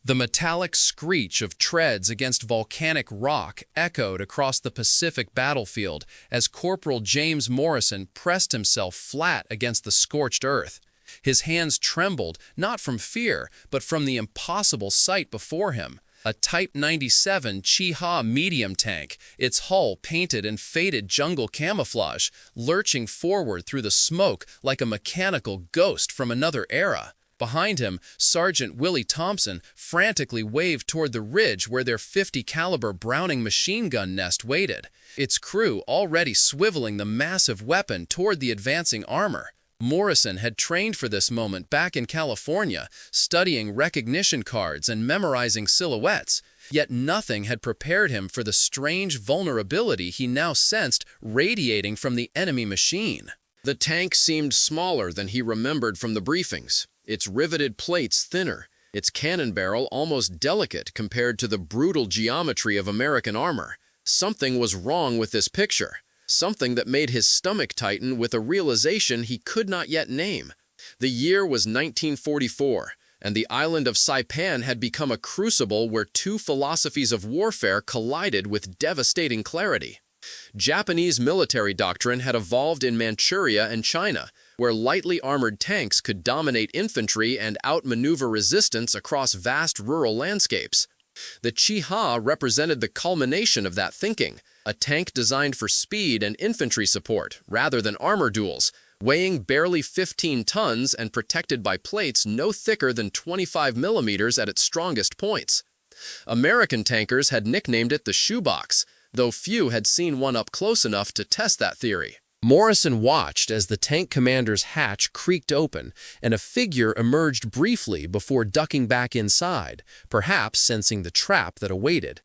The metallic screech of treads against volcanic rock echoed across the Pacific battlefield as Corporal James Morrison pressed himself flat against the scorched earth. His hands trembled, not from fear, but from the impossible sight before him. A Type 97 Chi-Ha medium tank, its hull painted in faded jungle camouflage, lurching forward through the smoke like a mechanical ghost from another era. Behind him, Sergeant Willie Thompson frantically waved toward the ridge where their 50 caliber Browning machine gun nest waited, its crew already swiveling the massive weapon toward the advancing armor. Morrison had trained for this moment back in California, studying recognition cards and memorizing silhouettes, yet nothing had prepared him for the strange vulnerability he now sensed radiating from the enemy machine. The tank seemed smaller than he remembered from the briefings, its riveted plates thinner, its cannon barrel almost delicate compared to the brutal geometry of American armor. Something was wrong with this picture. Something that made his stomach tighten with a realization he could not yet name. The year was 1944, and the island of Saipan had become a crucible where two philosophies of warfare collided with devastating clarity. Japanese military doctrine had evolved in Manchuria and China, where lightly armored tanks could dominate infantry and outmaneuver resistance across vast rural landscapes. The Chi-Ha represented the culmination of that thinking, a tank designed for speed and infantry support rather than armor duels, weighing barely 15 tons and protected by plates no thicker than 25 millimeters at its strongest points. American tankers had nicknamed it the shoebox, though few had seen one up close enough to test that theory. Morrison watched as the tank commander's hatch creaked open and a figure emerged briefly before ducking back inside, perhaps sensing the trap that awaited.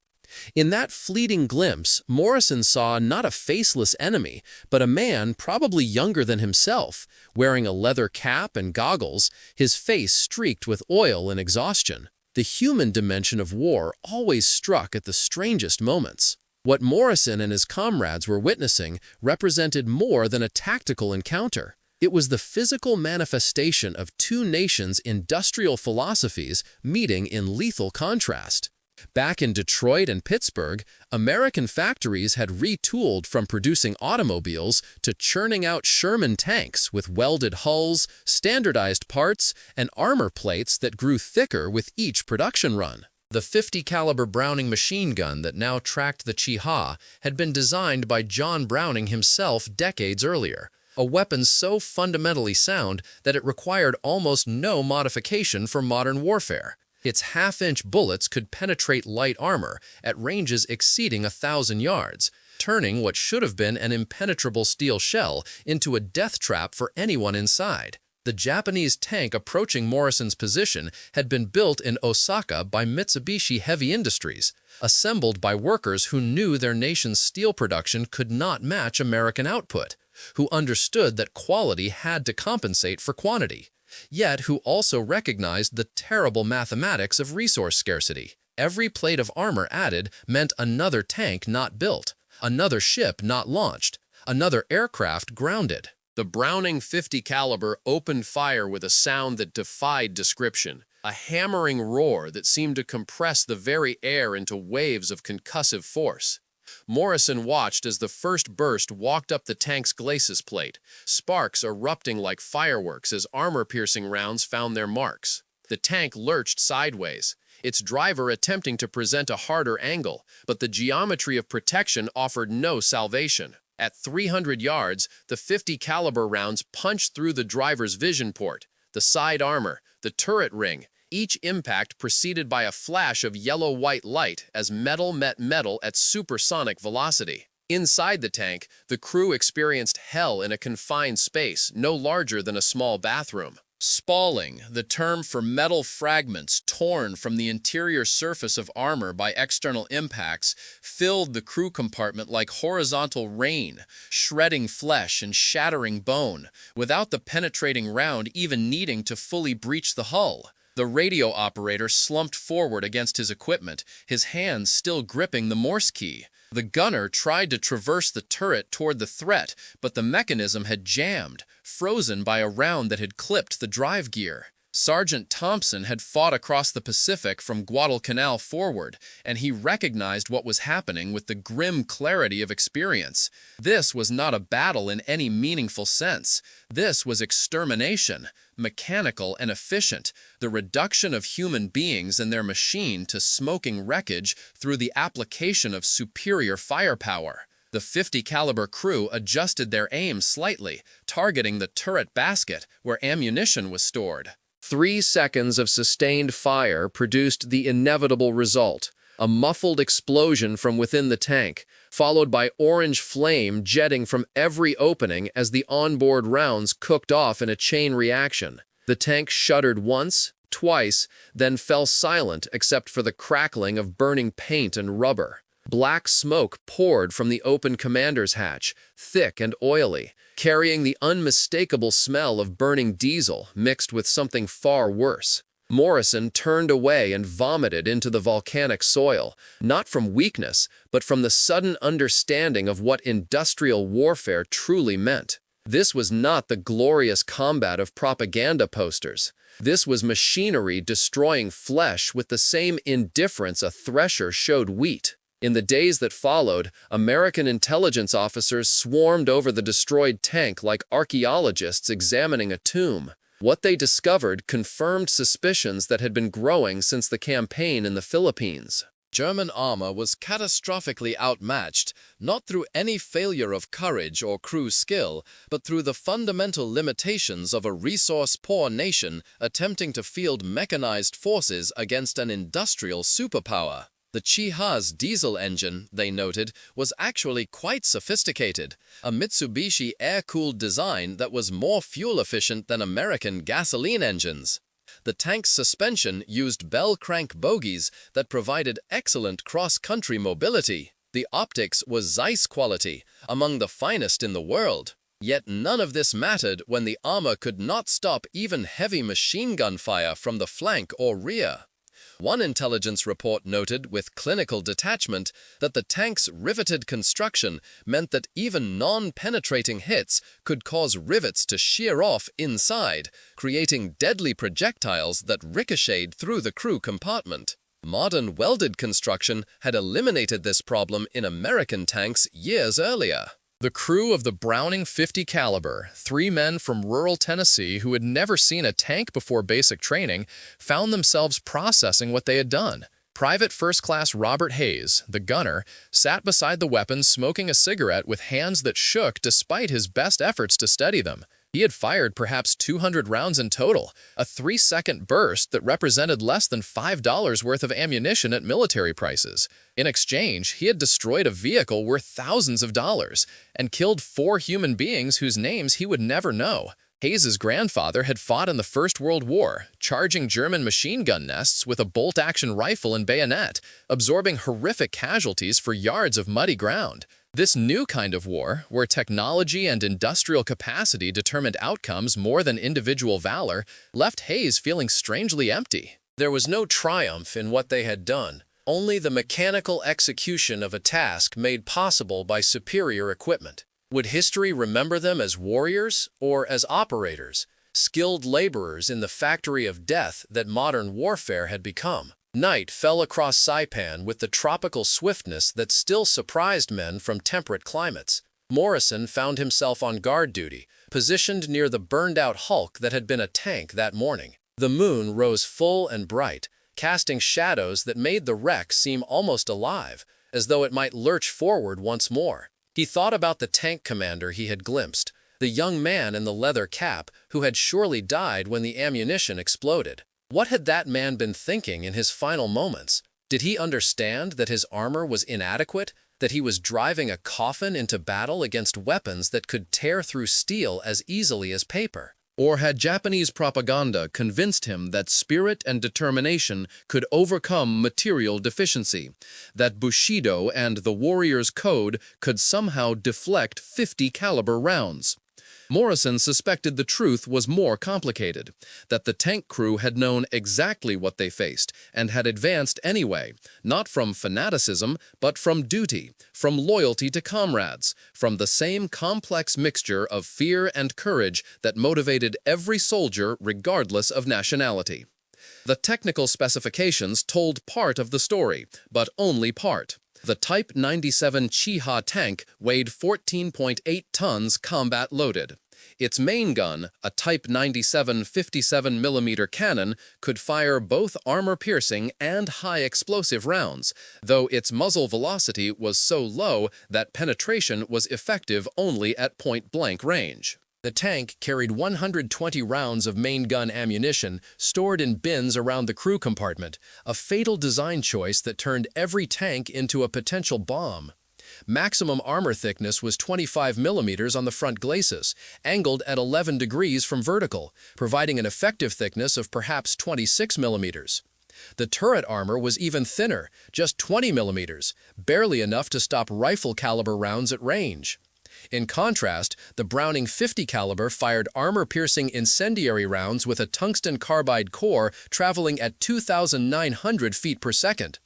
In that fleeting glimpse, Morrison saw not a faceless enemy, but a man probably younger than himself, wearing a leather cap and goggles, his face streaked with oil and exhaustion. The human dimension of war always struck at the strangest moments. What Morrison and his comrades were witnessing represented more than a tactical encounter. It was the physical manifestation of two nations' industrial philosophies meeting in lethal contrast. Back in Detroit and Pittsburgh, American factories had retooled from producing automobiles to churning out Sherman tanks with welded hulls, standardized parts, and armor plates that grew thicker with each production run. The 50 caliber Browning machine gun that now tracked the Chi-Ha had been designed by John Browning himself decades earlier, a weapon so fundamentally sound that it required almost no modification for modern warfare. Its half-inch bullets could penetrate light armor at ranges exceeding 1,000 yards, turning what should have been an impenetrable steel shell into a death trap for anyone inside. The Japanese tank approaching Morrison's position had been built in Osaka by Mitsubishi Heavy Industries, assembled by workers who knew their nation's steel production could not match American output, who understood that quality had to compensate for quantity, yet who also recognized the terrible mathematics of resource scarcity. Every plate of armor added meant another tank not built, another ship not launched, another aircraft grounded. The Browning 50 caliber opened fire with a sound that defied description, a hammering roar that seemed to compress the very air into waves of concussive force. Morrison watched as the first burst walked up the tank's glacis plate, sparks erupting like fireworks as armor-piercing rounds found their marks. The tank lurched sideways, its driver attempting to present a harder angle, but the geometry of protection offered no salvation. At 300 yards, the 50 caliber rounds punched through the driver's vision port, the side armor, the turret ring, each impact preceded by a flash of yellow-white light as metal met metal at supersonic velocity. Inside the tank, the crew experienced hell in a confined space no larger than a small bathroom. Spalling, the term for metal fragments torn from the interior surface of armor by external impacts, filled the crew compartment like horizontal rain, shredding flesh and shattering bone, without the penetrating round even needing to fully breach the hull. The radio operator slumped forward against his equipment, his hands still gripping the Morse key. The gunner tried to traverse the turret toward the threat, but the mechanism had jammed, frozen by a round that had clipped the drive gear. Sergeant Thompson had fought across the Pacific from Guadalcanal forward, and he recognized what was happening with the grim clarity of experience. This was not a battle in any meaningful sense. This was extermination, mechanical and efficient, the reduction of human beings and their machine to smoking wreckage through the application of superior firepower. The .50 caliber crew adjusted their aim slightly, targeting the turret basket where ammunition was stored. 3 seconds of sustained fire produced the inevitable result, a muffled explosion from within the tank, followed by orange flame jetting from every opening as the onboard rounds cooked off in a chain reaction. The tank shuddered once, twice, then fell silent except for the crackling of burning paint and rubber. Black smoke poured from the open commander's hatch, thick and oily, carrying the unmistakable smell of burning diesel mixed with something far worse. Morrison turned away and vomited into the volcanic soil, not from weakness, but from the sudden understanding of what industrial warfare truly meant. This was not the glorious combat of propaganda posters. This was machinery destroying flesh with the same indifference a thresher showed wheat. In the days that followed, American intelligence officers swarmed over the destroyed tank like archaeologists examining a tomb. What they discovered confirmed suspicions that had been growing since the campaign in the Philippines. German armor was catastrophically outmatched, not through any failure of courage or crew skill, but through the fundamental limitations of a resource-poor nation attempting to field mechanized forces against an industrial superpower. The Chiha's diesel engine, they noted, was actually quite sophisticated, a Mitsubishi air-cooled design that was more fuel-efficient than American gasoline engines. The tank's suspension used bell crank bogies that provided excellent cross-country mobility. The optics was Zeiss quality, among the finest in the world. Yet none of this mattered when the armor could not stop even heavy machine gun fire from the flank or rear. One intelligence report noted with clinical detachment that the tank's riveted construction meant that even non-penetrating hits could cause rivets to shear off inside, creating deadly projectiles that ricocheted through the crew compartment. Modern welded construction had eliminated this problem in American tanks years earlier. The crew of the Browning .50 caliber, 3 men from rural Tennessee who had never seen a tank before basic training, found themselves processing what they had done. Private First Class Robert Hayes, the gunner, sat beside the weapon smoking a cigarette with hands that shook despite his best efforts to steady them. He had fired perhaps 200 rounds in total, a 3-second burst that represented less than $5 worth of ammunition at military prices. In exchange, he had destroyed a vehicle worth thousands of dollars and killed 4 human beings whose names he would never know. Hayes's grandfather had fought in the First World War, charging German machine gun nests with a bolt-action rifle and bayonet, absorbing horrific casualties for yards of muddy ground. This new kind of war, where technology and industrial capacity determined outcomes more than individual valor, left Hayes feeling strangely empty. There was no triumph in what they had done, only the mechanical execution of a task made possible by superior equipment. Would history remember them as warriors or as operators, skilled laborers in the factory of death that modern warfare had become? Night fell across Saipan with the tropical swiftness that still surprised men from temperate climates. Morrison found himself on guard duty, positioned near the burned-out hulk that had been a tank that morning. The moon rose full and bright, casting shadows that made the wreck seem almost alive, as though it might lurch forward once more. He thought about the tank commander he had glimpsed, the young man in the leather cap who had surely died when the ammunition exploded. What had that man been thinking in his final moments? Did he understand that his armor was inadequate, that he was driving a coffin into battle against weapons that could tear through steel as easily as paper? Or had Japanese propaganda convinced him that spirit and determination could overcome material deficiency, that Bushido and the warrior's code could somehow deflect .50 caliber rounds? Morrison suspected the truth was more complicated, that the tank crew had known exactly what they faced and had advanced anyway, not from fanaticism, but from duty, from loyalty to comrades, from the same complex mixture of fear and courage that motivated every soldier regardless of nationality. The technical specifications told part of the story, but only part. The Type 97 Chi-Ha tank weighed 14.8 tons combat loaded. Its main gun, a Type 97 57mm cannon, could fire both armor-piercing and high-explosive rounds, though its muzzle velocity was so low that penetration was effective only at point-blank range. The tank carried 120 rounds of main gun ammunition stored in bins around the crew compartment, a fatal design choice that turned every tank into a potential bomb. Maximum armor thickness was 25 millimeters on the front glacis, angled at 11 degrees from vertical, providing an effective thickness of perhaps 26 millimeters. The turret armor was even thinner, just 20 millimeters, barely enough to stop rifle-caliber rounds at range. In contrast, the Browning 50 caliber fired armor-piercing incendiary rounds with a tungsten carbide core traveling at 2,900 feet per second.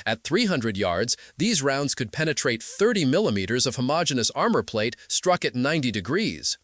At 300 yards, these rounds could penetrate 30 millimeters of homogeneous armor plate struck at 90 degrees.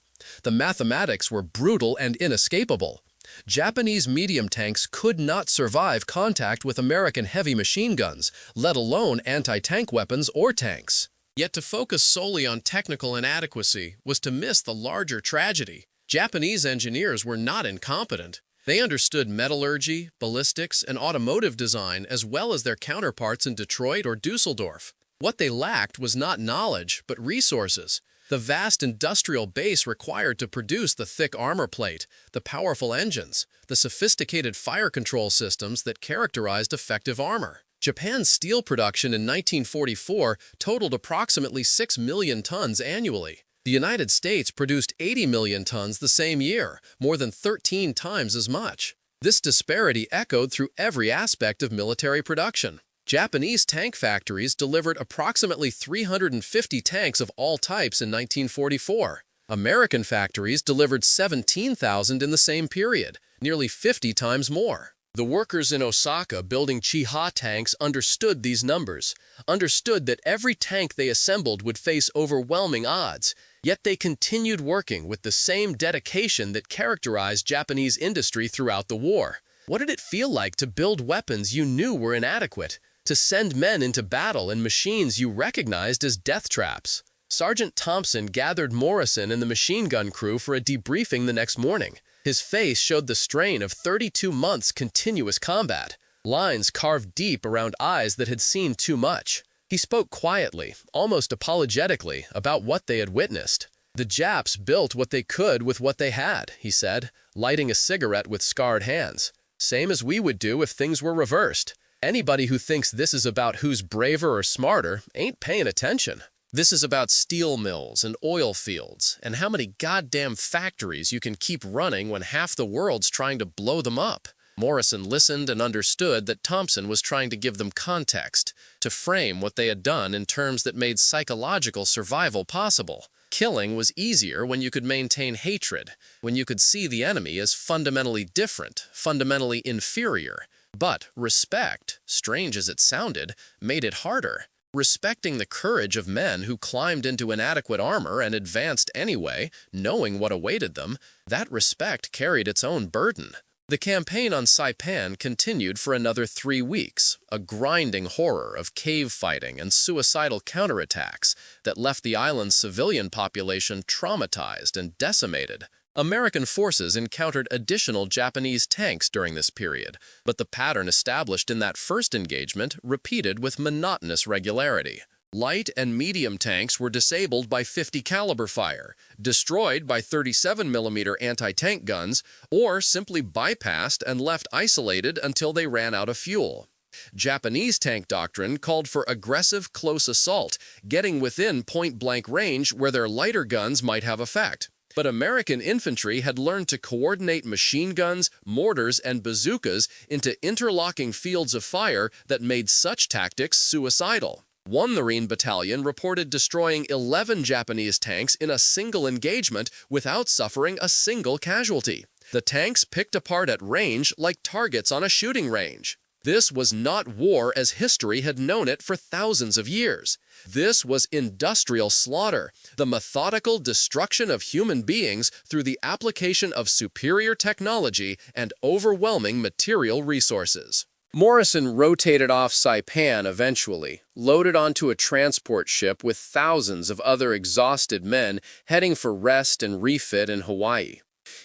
The mathematics were brutal and inescapable. Japanese medium tanks could not survive contact with American heavy machine guns, let alone anti-tank weapons or tanks. Yet to focus solely on technical inadequacy was to miss the larger tragedy. Japanese engineers were not incompetent. They understood metallurgy, ballistics, and automotive design as well as their counterparts in Detroit or Dusseldorf. What they lacked was not knowledge, but resources. The vast industrial base required to produce the thick armor plate, the powerful engines, the sophisticated fire control systems that characterized effective armor. Japan's steel production in 1944 totaled approximately 6 million tons annually. The United States produced 80 million tons the same year, more than 13 times as much. This disparity echoed through every aspect of military production. Japanese tank factories delivered approximately 350 tanks of all types in 1944. American factories delivered 17,000 in the same period, nearly 50 times more. The workers in Osaka building Chi-Ha tanks understood these numbers, understood that every tank they assembled would face overwhelming odds, yet they continued working with the same dedication that characterized Japanese industry throughout the war. What did it feel like to build weapons you knew were inadequate, to send men into battle in machines you recognized as death traps? Sergeant Thompson gathered Morrison and the machine gun crew for a debriefing the next morning. His face showed the strain of 32 months' continuous combat, lines carved deep around eyes that had seen too much. He spoke quietly, almost apologetically, about what they had witnessed. "The Japs built what they could with what they had," he said, lighting a cigarette with scarred hands. "Same as we would do if things were reversed. Anybody who thinks this is about who's braver or smarter ain't paying attention. This is about steel mills and oil fields and how many goddamn factories you can keep running when half the world's trying to blow them up." Morrison listened and understood that Thompson was trying to give them context, to frame what they had done in terms that made psychological survival possible. Killing was easier when you could maintain hatred, when you could see the enemy as fundamentally different, fundamentally inferior. But respect, strange as it sounded, made it harder. Respecting the courage of men who climbed into inadequate armor and advanced anyway, knowing what awaited them, that respect carried its own burden. The campaign on Saipan continued for another 3 weeks, a grinding horror of cave fighting and suicidal counterattacks that left the island's civilian population traumatized and decimated. American forces encountered additional Japanese tanks during this period, but the pattern established in that first engagement repeated with monotonous regularity. Light and medium tanks were disabled by 50 caliber fire, destroyed by 37mm anti-tank guns, or simply bypassed and left isolated until they ran out of fuel. Japanese tank doctrine called for aggressive close assault, getting within point-blank range where their lighter guns might have effect. But American infantry had learned to coordinate machine guns, mortars, and bazookas into interlocking fields of fire that made such tactics suicidal. One Marine battalion reported destroying 11 Japanese tanks in a single engagement without suffering a single casualty. The tanks picked apart at range like targets on a shooting range. This was not war as history had known it for thousands of years. This was industrial slaughter, the methodical destruction of human beings through the application of superior technology and overwhelming material resources. Morrison rotated off Saipan eventually, loaded onto a transport ship with thousands of other exhausted men heading for rest and refit in Hawaii.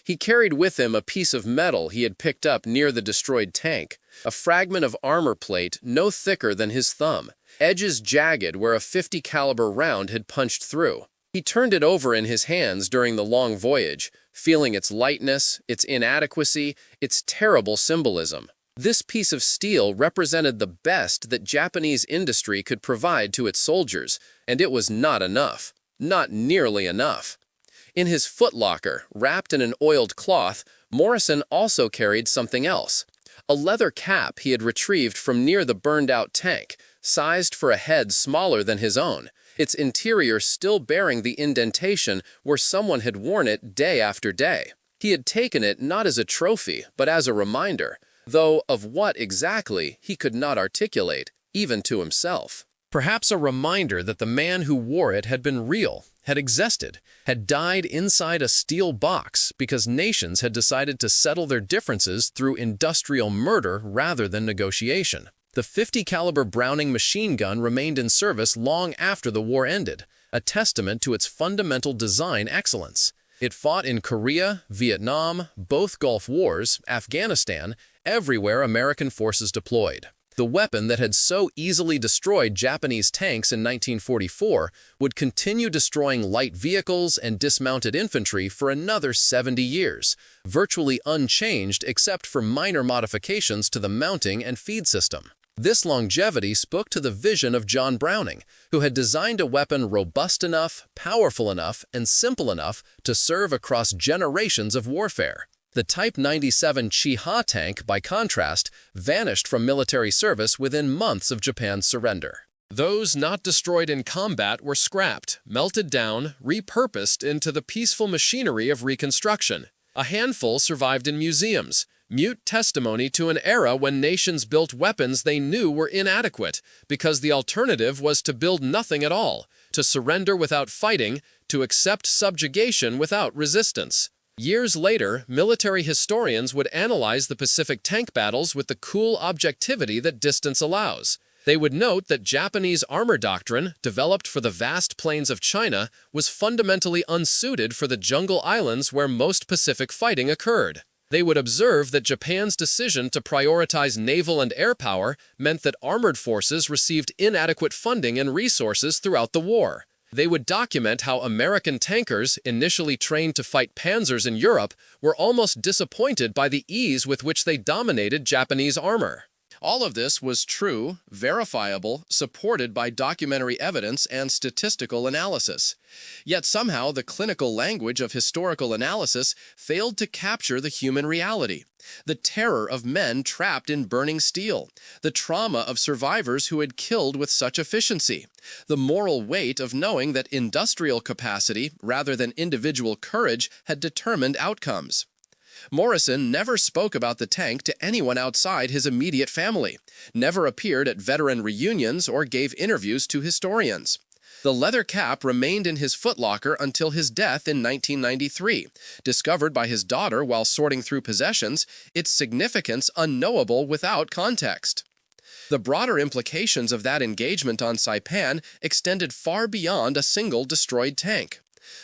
He carried with him a piece of metal he had picked up near the destroyed tank, a fragment of armor plate no thicker than his thumb, edges jagged where a .50 caliber round had punched through. He turned it over in his hands during the long voyage, feeling its lightness, its inadequacy, its terrible symbolism. This piece of steel represented the best that Japanese industry could provide to its soldiers, and it was not enough. Not nearly enough. In his footlocker, wrapped in an oiled cloth, Morrison also carried something else. A leather cap he had retrieved from near the burned-out tank, sized for a head smaller than his own, its interior still bearing the indentation where someone had worn it day after day. He had taken it not as a trophy, but as a reminder, though of what exactly he could not articulate, even to himself. Perhaps a reminder that the man who wore it had been real, had existed, had died inside a steel box because nations had decided to settle their differences through industrial murder rather than negotiation. The .50 caliber Browning machine gun remained in service long after the war ended, a testament to its fundamental design excellence. It fought in Korea, Vietnam, both Gulf Wars, Afghanistan, everywhere American forces deployed. The weapon that had so easily destroyed Japanese tanks in 1944 would continue destroying light vehicles and dismounted infantry for another 70 years, virtually unchanged except for minor modifications to the mounting and feed system. This longevity spoke to the vision of John Browning, who had designed a weapon robust enough, powerful enough, and simple enough to serve across generations of warfare. The Type 97 Chi-Ha tank, by contrast, vanished from military service within months of Japan's surrender. Those not destroyed in combat were scrapped, melted down, repurposed into the peaceful machinery of reconstruction. A handful survived in museums, mute testimony to an era when nations built weapons they knew were inadequate, because the alternative was to build nothing at all, to surrender without fighting, to accept subjugation without resistance. Years later, military historians would analyze the Pacific tank battles with the cool objectivity that distance allows. They would note that Japanese armor doctrine, developed for the vast plains of China, was fundamentally unsuited for the jungle islands where most Pacific fighting occurred. They would observe that Japan's decision to prioritize naval and air power meant that armored forces received inadequate funding and resources throughout the war. They would document how American tankers, initially trained to fight panzers in Europe, were almost disappointed by the ease with which they dominated Japanese armor. All of this was true, verifiable, supported by documentary evidence and statistical analysis. Yet somehow the clinical language of historical analysis failed to capture the human reality. The terror of men trapped in burning steel, the trauma of survivors who had killed with such efficiency, the moral weight of knowing that industrial capacity, rather than individual courage, had determined outcomes. Morrison never spoke about the tank to anyone outside his immediate family, never appeared at veteran reunions or gave interviews to historians. The leather cap remained in his footlocker until his death in 1993, discovered by his daughter while sorting through possessions, its significance unknowable without context. The broader implications of that engagement on Saipan extended far beyond a single destroyed tank.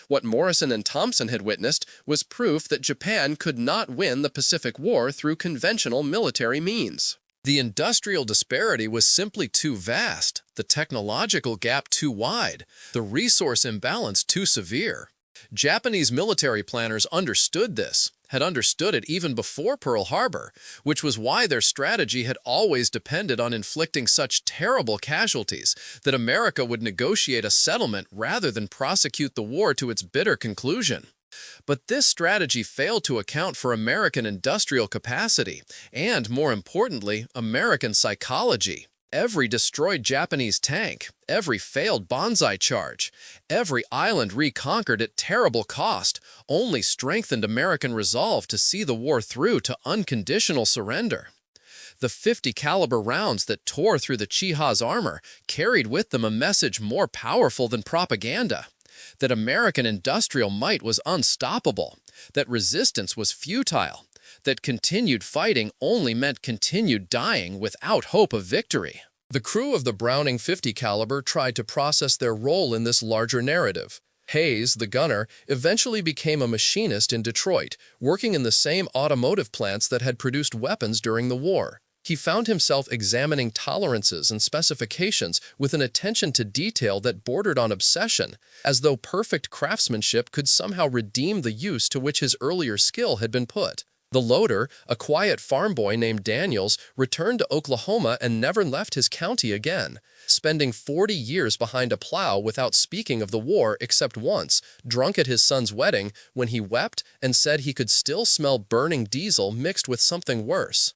What Morrison and Thompson had witnessed was proof that Japan could not win the Pacific War through conventional military means. The industrial disparity was simply too vast, the technological gap too wide, the resource imbalance too severe. Japanese military planners understood this, had understood it even before Pearl Harbor, which was why their strategy had always depended on inflicting such terrible casualties that America would negotiate a settlement rather than prosecute the war to its bitter conclusion. But this strategy failed to account for American industrial capacity and, more importantly, American psychology. Every destroyed Japanese tank, every failed banzai charge, every island reconquered at terrible cost only strengthened American resolve to see the war through to unconditional surrender. The 50 caliber rounds that tore through the Chiha's armor carried with them a message more powerful than propaganda: that American industrial might was unstoppable, that resistance was futile, that continued fighting only meant continued dying without hope of victory. The crew of the Browning 50 caliber tried to process their role in this larger narrative. Hayes, the gunner, eventually became a machinist in Detroit, working in the same automotive plants that had produced weapons during the war. He found himself examining tolerances and specifications with an attention to detail that bordered on obsession, as though perfect craftsmanship could somehow redeem the use to which his earlier skill had been put. The loader, a quiet farm boy named Daniels, returned to Oklahoma and never left his county again, spending 40 years behind a plow without speaking of the war except once, drunk at his son's wedding, when he wept and said he could still smell burning diesel mixed with something worse.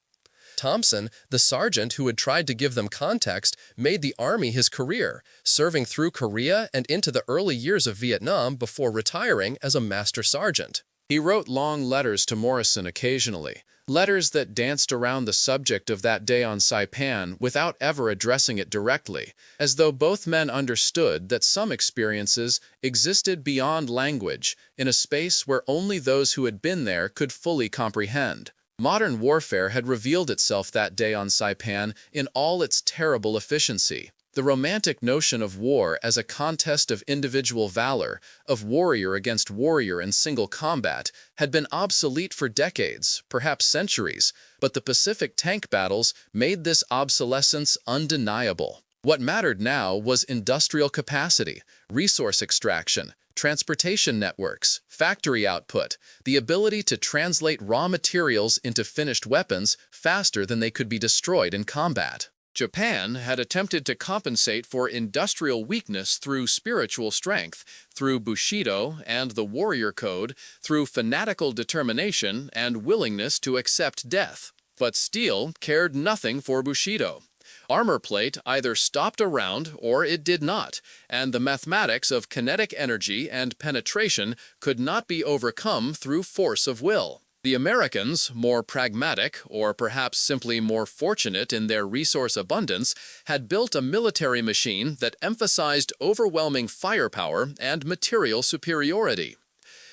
Thompson, the sergeant who had tried to give them context, made the Army his career, serving through Korea and into the early years of Vietnam before retiring as a master sergeant. He wrote long letters to Morrison occasionally, letters that danced around the subject of that day on Saipan without ever addressing it directly, as though both men understood that some experiences existed beyond language, in a space where only those who had been there could fully comprehend. Modern warfare had revealed itself that day on Saipan in all its terrible efficiency. The romantic notion of war as a contest of individual valor, of warrior against warrior in single combat, had been obsolete for decades, perhaps centuries, but the Pacific tank battles made this obsolescence undeniable. What mattered now was industrial capacity, resource extraction, transportation networks, factory output, the ability to translate raw materials into finished weapons faster than they could be destroyed in combat. Japan had attempted to compensate for industrial weakness through spiritual strength, through Bushido and the warrior code, through fanatical determination and willingness to accept death. But steel cared nothing for Bushido. Armor plate either stopped a round or it did not, and the mathematics of kinetic energy and penetration could not be overcome through force of will. The Americans, more pragmatic, or perhaps simply more fortunate in their resource abundance, had built a military machine that emphasized overwhelming firepower and material superiority.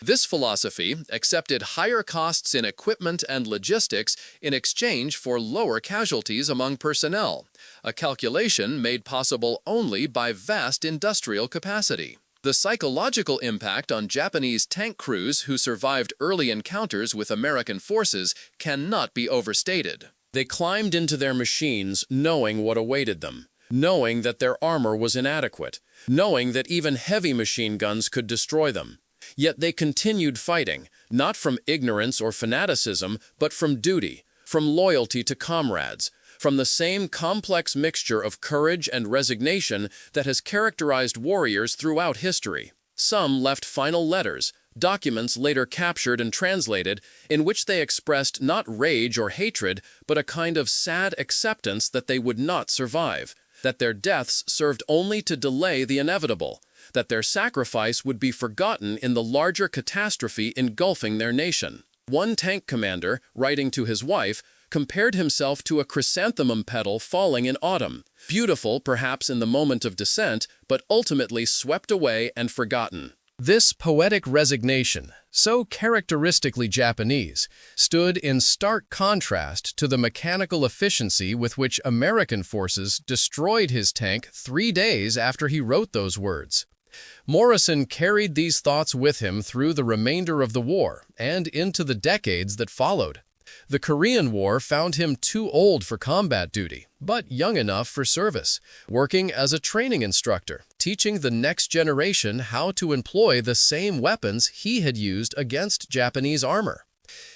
This philosophy accepted higher costs in equipment and logistics in exchange for lower casualties among personnel, a calculation made possible only by vast industrial capacity. The psychological impact on Japanese tank crews who survived early encounters with American forces cannot be overstated. They climbed into their machines knowing what awaited them, knowing that their armor was inadequate, knowing that even heavy machine guns could destroy them. Yet they continued fighting, not from ignorance or fanaticism, but from duty, from loyalty to comrades, from the same complex mixture of courage and resignation that has characterized warriors throughout history. Some left final letters, documents later captured and translated, in which they expressed not rage or hatred, but a kind of sad acceptance that they would not survive, that their deaths served only to delay the inevitable, that their sacrifice would be forgotten in the larger catastrophe engulfing their nation. One tank commander, writing to his wife, compared himself to a chrysanthemum petal falling in autumn, beautiful perhaps in the moment of descent, but ultimately swept away and forgotten. This poetic resignation, so characteristically Japanese, stood in stark contrast to the mechanical efficiency with which American forces destroyed his tank 3 days after he wrote those words. Morrison carried these thoughts with him through the remainder of the war and into the decades that followed. The Korean War found him too old for combat duty, but young enough for service, working as a training instructor, teaching the next generation how to employ the same weapons he had used against Japanese armor.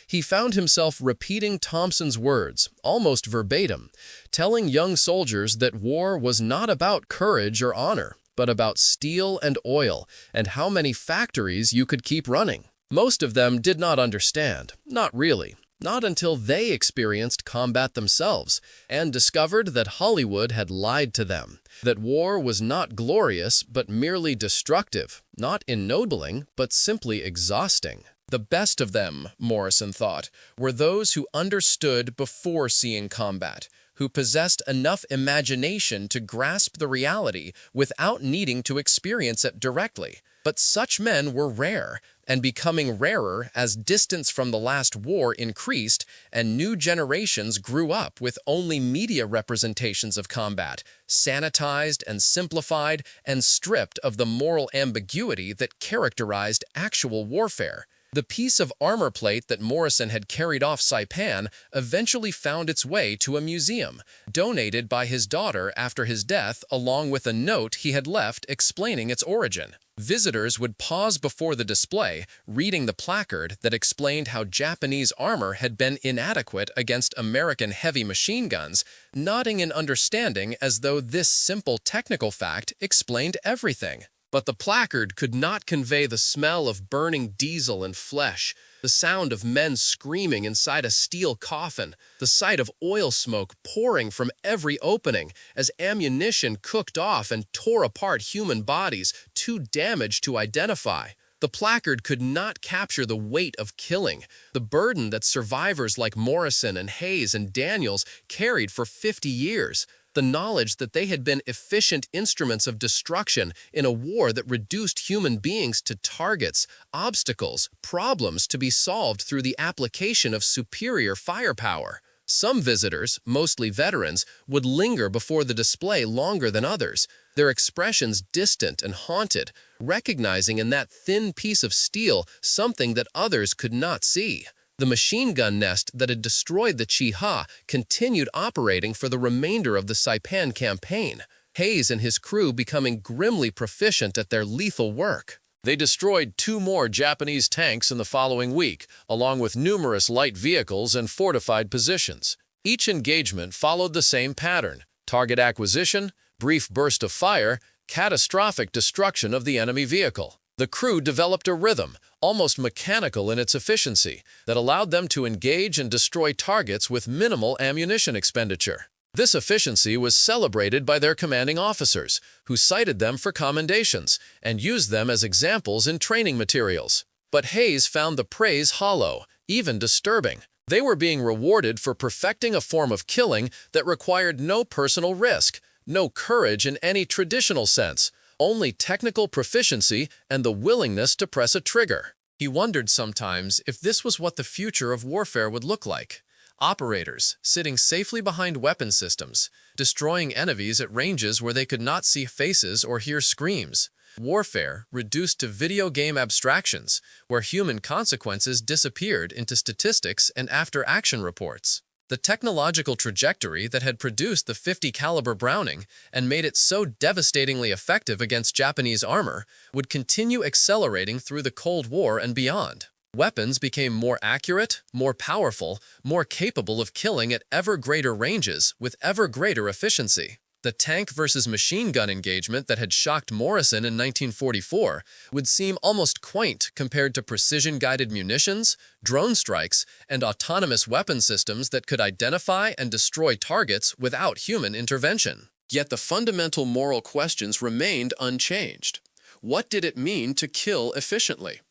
He found himself repeating Thompson's words, almost verbatim, telling young soldiers that war was not about courage or honor, but about steel and oil and how many factories you could keep running. Most of them did not understand, not really. not until they experienced combat themselves and discovered that Hollywood had lied to them, that war was not glorious but merely destructive, not ennobling but simply exhausting. The best of them, Morrison thought, were those who understood before seeing combat, who possessed enough imagination to grasp the reality without needing to experience it directly. But such men were rare, and becoming rarer as distance from the last war increased and new generations grew up with only media representations of combat, sanitized and simplified and stripped of the moral ambiguity that characterized actual warfare. The piece of armor plate that Morrison had carried off Saipan eventually found its way to a museum, donated by his daughter after his death, along with a note he had left explaining its origin. Visitors would pause before the display, reading the placard that explained how Japanese armor had been inadequate against American heavy machine guns, nodding in understanding as though this simple technical fact explained everything. But the placard could not convey the smell of burning diesel and flesh, the sound of men screaming inside a steel coffin, the sight of oil smoke pouring from every opening as ammunition cooked off and tore apart human bodies too damaged to identify. The placard could not capture the weight of killing, the burden that survivors like Morrison and Hayes and Daniels carried for 50 years. The knowledge that they had been efficient instruments of destruction in a war that reduced human beings to targets, obstacles, problems to be solved through the application of superior firepower. Some visitors, mostly veterans, would linger before the display longer than others, their expressions distant and haunted, recognizing in that thin piece of steel something that others could not see. The machine gun nest that had destroyed the Chi-Ha continued operating for the remainder of the Saipan campaign, Hayes and his crew becoming grimly proficient at their lethal work. They destroyed 2 more Japanese tanks in the following week, along with numerous light vehicles and fortified positions. Each engagement followed the same pattern: target acquisition, brief burst of fire, catastrophic destruction of the enemy vehicle. The crew developed a rhythm, almost mechanical in its efficiency, that allowed them to engage and destroy targets with minimal ammunition expenditure. This efficiency was celebrated by their commanding officers, who cited them for commendations and used them as examples in training materials. But Hayes found the praise hollow, even disturbing. They were being rewarded for perfecting a form of killing that required no personal risk, no courage in any traditional sense, only technical proficiency and the willingness to press a trigger. He wondered sometimes if this was what the future of warfare would look like. Operators, sitting safely behind weapon systems, destroying enemies at ranges where they could not see faces or hear screams. Warfare reduced to video game abstractions, where human consequences disappeared into statistics and after-action reports. The technological trajectory that had produced the .50 caliber Browning and made it so devastatingly effective against Japanese armor would continue accelerating through the Cold War and beyond. Weapons became more accurate, more powerful, more capable of killing at ever greater ranges with ever greater efficiency. The tank versus machine gun engagement that had shocked Morrison in 1944 would seem almost quaint compared to precision-guided munitions, drone strikes, and autonomous weapon systems that could identify and destroy targets without human intervention. Yet the fundamental moral questions remained unchanged. What did it mean to kill efficiently?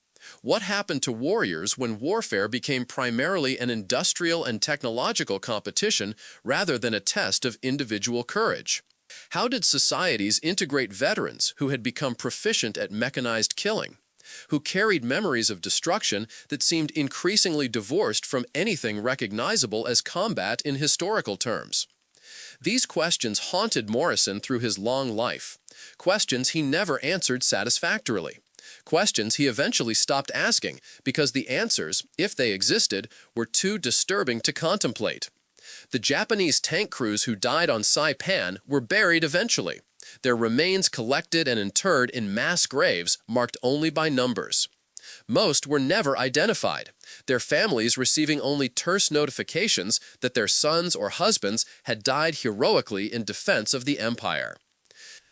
What happened to warriors when warfare became primarily an industrial and technological competition rather than a test of individual courage? How did societies integrate veterans who had become proficient at mechanized killing, who carried memories of destruction that seemed increasingly divorced from anything recognizable as combat in historical terms? These questions haunted Morrison through his long life, questions he never answered satisfactorily. Questions he eventually stopped asking because the answers, if they existed, were too disturbing to contemplate. The Japanese tank crews who died on Saipan were buried eventually, their remains collected and interred in mass graves marked only by numbers. Most were never identified, their families receiving only terse notifications that their sons or husbands had died heroically in defense of the empire.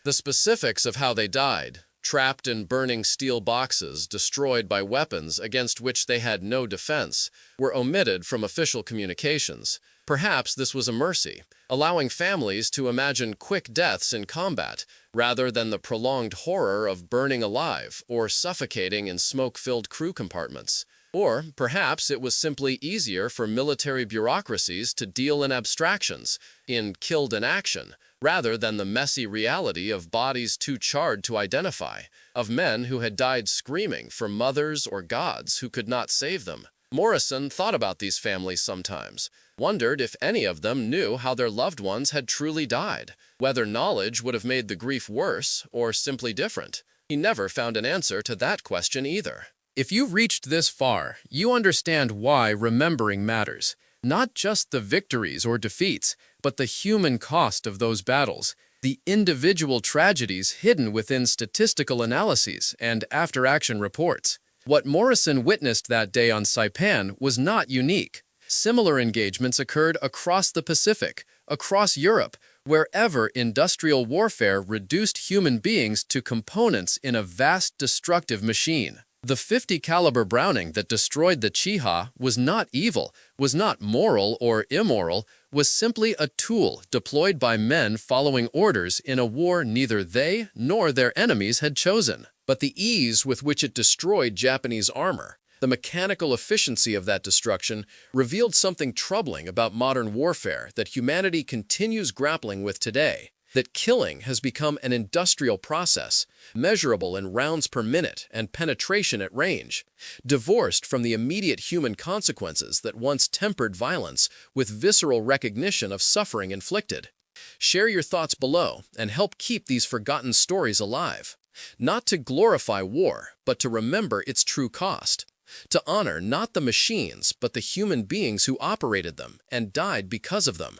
The specifics of how they died, trapped in burning steel boxes destroyed by weapons against which they had no defense, were omitted from official communications. Perhaps this was a mercy, allowing families to imagine quick deaths in combat, rather than the prolonged horror of burning alive or suffocating in smoke-filled crew compartments. Or perhaps it was simply easier for military bureaucracies to deal in abstractions, in killed in action, rather than the messy reality of bodies too charred to identify, of men who had died screaming for mothers or gods who could not save them. Morrison thought about these families sometimes, wondered if any of them knew how their loved ones had truly died, whether knowledge would have made the grief worse or simply different. He never found an answer to that question either. If you've reached this far, you understand why remembering matters. Not just the victories or defeats, but the human cost of those battles, the individual tragedies hidden within statistical analyses and after-action reports. What Morrison witnessed that day on Saipan was not unique. Similar engagements occurred across the Pacific, across Europe, wherever industrial warfare reduced human beings to components in a vast destructive machine. The .50 caliber Browning that destroyed the Chiha was not evil, was not moral or immoral, was simply a tool deployed by men following orders in a war neither they nor their enemies had chosen. But the ease with which it destroyed Japanese armor, the mechanical efficiency of that destruction, revealed something troubling about modern warfare that humanity continues grappling with today. That killing has become an industrial process, measurable in rounds per minute and penetration at range, divorced from the immediate human consequences that once tempered violence with visceral recognition of suffering inflicted. Share your thoughts below and help keep these forgotten stories alive. Not to glorify war, but to remember its true cost. To honor not the machines, but the human beings who operated them and died because of them.